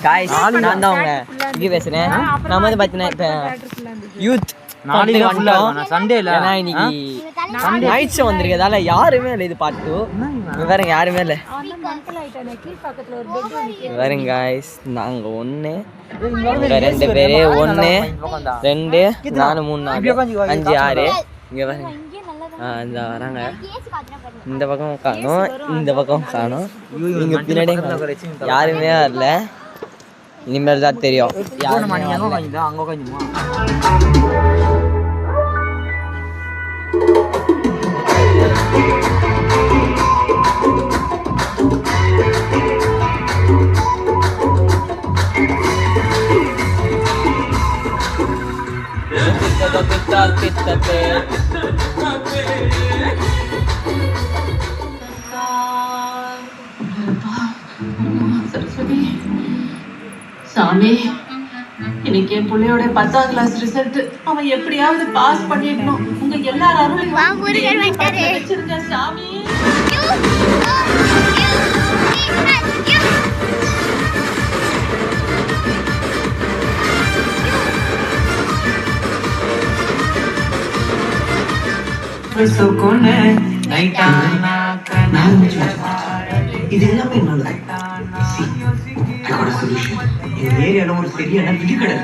Guys நான் தான் அவங்க இங்கே பேசுகிறேன். நான் வந்து பார்த்தீங்கன்னா இப்போ யூத் நாளைக்கு வந்துட்டோம் சண்டே இல்லை. ஏன்னா இன்னைக்கு நைட் ஷோ வந்திருக்கிறதால யாருமே இல்லை. இது பாட்டு வேறங்க யாருமே இல்லை. வேறங்க காய்ஸ் நாங்கள் 1 2 பேர் 1 2 4 3 4 5 6 இங்கே பாருங்க. இந்த வராங்க. இந்த பக்கம் காணும், இந்த பக்கம் காணும், இங்கே பின்னாடி யாருமே வரல. இனிமேல் தான் தெரியும். அங்கே உட்காந்துமா சாமி, இன்னைக்கு என் பிள்ளையோட 10ஆம் கிளாஸ் ரிசல்ட் அவன் எப்படியாவது பாஸ் பண்ணிடணும். உங்க எல்லாரும் வச்சிருங்க சாமி. இது எல்லாமே என்னோட ஏரியால ஒரு சரியான விதி கடை.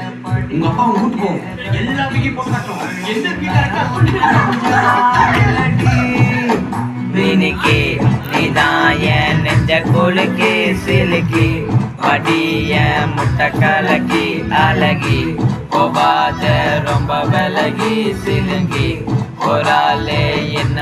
உங்க அப்பா கூட்டு போவோம் எல்லா விதி போட்டோம். நெஞ்ச கொழுக்கி சிலுக்கி படிய முட்டை கலக்கி அழகி போகாத ரொம்ப விலகி சிலுங்கி ஒரு ஆளே என்ன